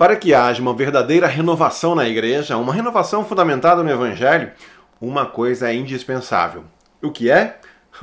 Para que haja uma verdadeira renovação na igreja, uma renovação fundamentada no Evangelho, uma coisa é indispensável. O que é?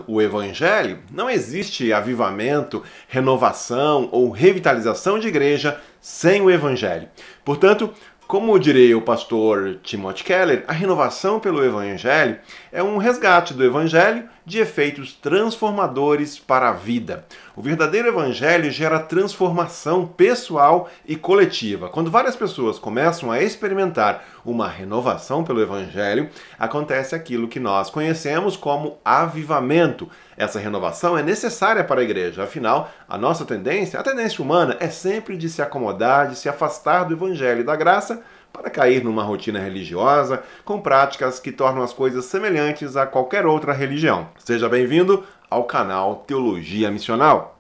O Evangelho. Não existe avivamento, renovação ou revitalização de igreja sem o Evangelho. Portanto, como diria o pastor Timothy Keller, a renovação pelo Evangelho é um resgate do Evangelho de efeitos transformadores para a vida. O verdadeiro Evangelho gera transformação pessoal e coletiva. Quando várias pessoas começam a experimentar uma renovação pelo Evangelho, acontece aquilo que nós conhecemos como avivamento. Essa renovação é necessária para a igreja, afinal, a nossa tendência, a tendência humana, é sempre de se acomodar, de se afastar do Evangelho e da graça para cair numa rotina religiosa com práticas que tornam as coisas semelhantes a qualquer outra religião. Seja bem-vindo ao canal Teologia Missional.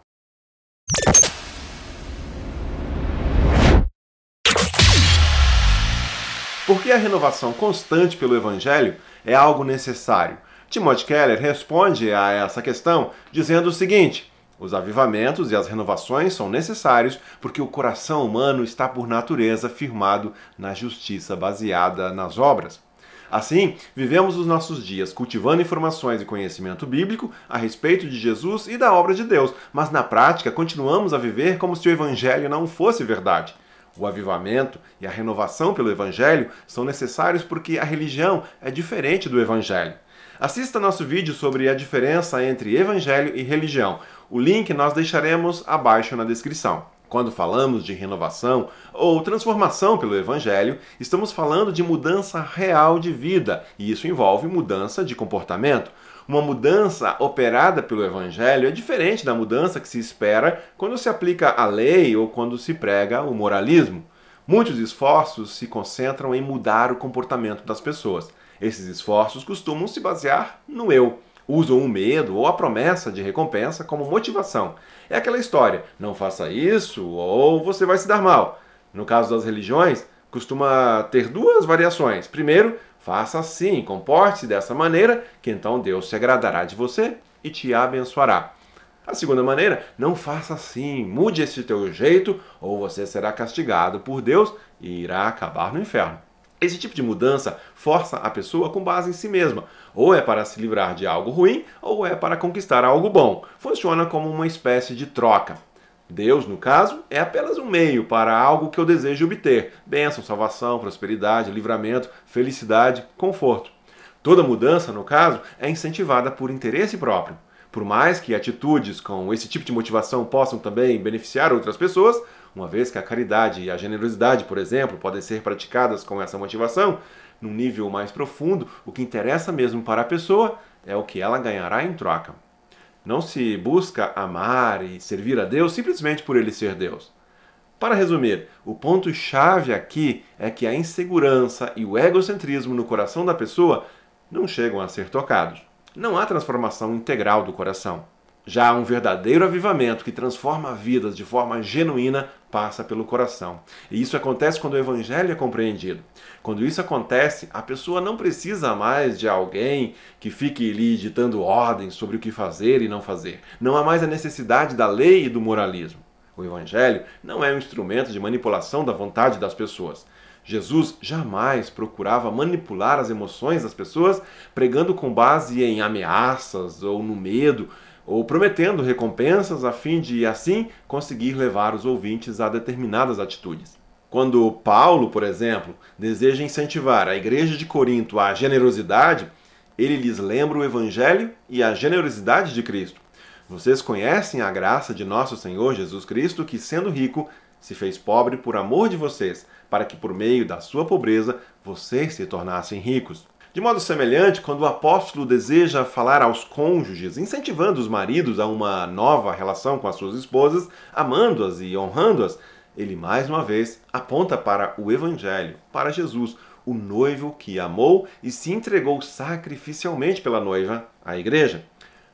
Por que a renovação constante pelo Evangelho é algo necessário? Timothy Keller responde a essa questão dizendo o seguinte: os avivamentos e as renovações são necessários porque o coração humano está por natureza firmado na justiça baseada nas obras. Assim, vivemos os nossos dias cultivando informações e conhecimento bíblico a respeito de Jesus e da obra de Deus, mas na prática continuamos a viver como se o Evangelho não fosse verdade. O avivamento e a renovação pelo Evangelho são necessários porque a religião é diferente do Evangelho. Assista nosso vídeo sobre a diferença entre Evangelho e religião. O link nós deixaremos abaixo na descrição. Quando falamos de renovação ou transformação pelo Evangelho, estamos falando de mudança real de vida, e isso envolve mudança de comportamento. Uma mudança operada pelo Evangelho é diferente da mudança que se espera quando se aplica a lei ou quando se prega o moralismo. Muitos esforços se concentram em mudar o comportamento das pessoas. Esses esforços costumam se basear no eu. Usam o medo ou a promessa de recompensa como motivação. É aquela história, não faça isso ou você vai se dar mal. No caso das religiões, costuma ter duas variações. Primeiro, faça assim, comporte-se dessa maneira, que então Deus se agradará de você e te abençoará. A segunda maneira, não faça assim, mude esse teu jeito ou você será castigado por Deus e irá acabar no inferno. Esse tipo de mudança força a pessoa com base em si mesma. Ou é para se livrar de algo ruim, ou é para conquistar algo bom. Funciona como uma espécie de troca. Deus, no caso, é apenas um meio para algo que eu desejo obter. Bênção, salvação, prosperidade, livramento, felicidade, conforto. Toda mudança, no caso, é incentivada por interesse próprio. Por mais que atitudes com esse tipo de motivação possam também beneficiar outras pessoas, uma vez que a caridade e a generosidade, por exemplo, podem ser praticadas com essa motivação, num nível mais profundo, o que interessa mesmo para a pessoa é o que ela ganhará em troca. Não se busca amar e servir a Deus simplesmente por Ele ser Deus. Para resumir, o ponto-chave aqui é que a insegurança e o egocentrismo no coração da pessoa não chegam a ser tocados. Não há transformação integral do coração. Já um verdadeiro avivamento que transforma vidas de forma genuína passa pelo coração. E isso acontece quando o Evangelho é compreendido. Quando isso acontece, a pessoa não precisa mais de alguém que fique lhe ditando ordens sobre o que fazer e não fazer. Não há mais a necessidade da lei e do moralismo. O Evangelho não é um instrumento de manipulação da vontade das pessoas. Jesus jamais procurava manipular as emoções das pessoas, pregando com base em ameaças ou no medo, ou prometendo recompensas a fim de, assim, conseguir levar os ouvintes a determinadas atitudes. Quando Paulo, por exemplo, deseja incentivar a igreja de Corinto à generosidade, ele lhes lembra o Evangelho e a generosidade de Cristo. Vocês conhecem a graça de nosso Senhor Jesus Cristo, que, sendo rico, se fez pobre por amor de vocês, para que por meio da sua pobreza vocês se tornassem ricos. De modo semelhante, quando o apóstolo deseja falar aos cônjuges, incentivando os maridos a uma nova relação com as suas esposas, amando-as e honrando-as, ele mais uma vez aponta para o Evangelho, para Jesus, o noivo que amou e se entregou sacrificialmente pela noiva, a igreja.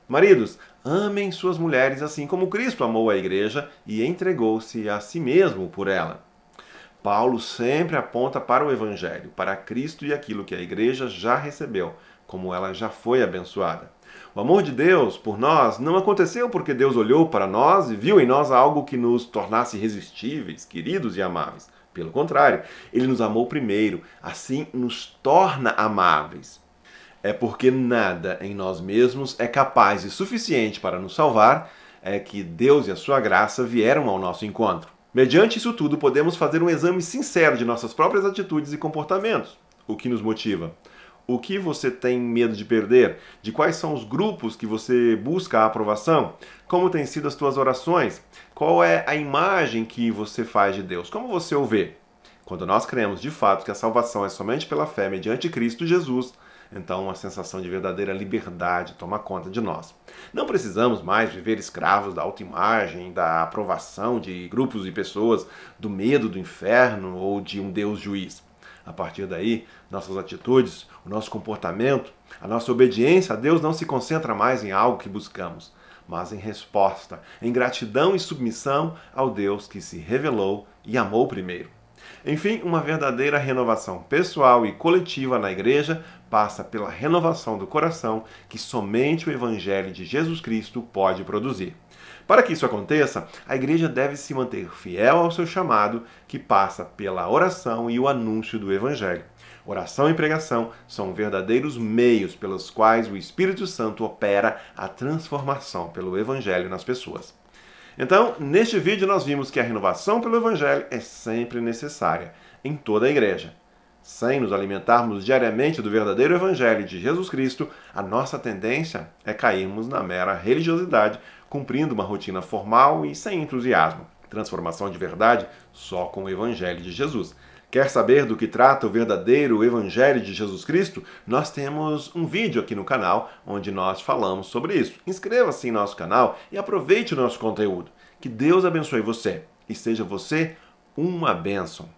Maridos, amem suas mulheres assim como Cristo amou a igreja e entregou-se a si mesmo por ela. Paulo sempre aponta para o Evangelho, para Cristo e aquilo que a igreja já recebeu, como ela já foi abençoada. O amor de Deus por nós não aconteceu porque Deus olhou para nós e viu em nós algo que nos tornasse irresistíveis, queridos e amáveis. Pelo contrário, ele nos amou primeiro, assim nos torna amáveis. É porque nada em nós mesmos é capaz e suficiente para nos salvar, é que Deus e a sua graça vieram ao nosso encontro. Mediante isso tudo, podemos fazer um exame sincero de nossas próprias atitudes e comportamentos. O que nos motiva? O que você tem medo de perder? De quais são os grupos que você busca a aprovação? Como têm sido as tuas orações? Qual é a imagem que você faz de Deus? Como você o vê? Quando nós cremos de fato que a salvação é somente pela fé mediante Cristo Jesus, então uma sensação de verdadeira liberdade toma conta de nós. Não precisamos mais viver escravos da autoimagem, da aprovação de grupos e pessoas, do medo do inferno ou de um Deus juiz. A partir daí, nossas atitudes, o nosso comportamento, a nossa obediência a Deus não se concentra mais em algo que buscamos, mas em resposta, em gratidão e submissão ao Deus que se revelou e amou primeiro. Enfim, uma verdadeira renovação pessoal e coletiva na igreja passa pela renovação do coração que somente o Evangelho de Jesus Cristo pode produzir. Para que isso aconteça, a igreja deve se manter fiel ao seu chamado, que passa pela oração e o anúncio do Evangelho. Oração e pregação são verdadeiros meios pelos quais o Espírito Santo opera a transformação pelo Evangelho nas pessoas. Então, neste vídeo nós vimos que a renovação pelo Evangelho é sempre necessária, em toda a igreja. Sem nos alimentarmos diariamente do verdadeiro Evangelho de Jesus Cristo, a nossa tendência é cairmos na mera religiosidade, cumprindo uma rotina formal e sem entusiasmo. Transformação de verdade só com o Evangelho de Jesus. Quer saber do que trata o verdadeiro Evangelho de Jesus Cristo? Nós temos um vídeo aqui no canal onde nós falamos sobre isso. Inscreva-se em nosso canal e aproveite o nosso conteúdo. Que Deus abençoe você e seja você uma bênção.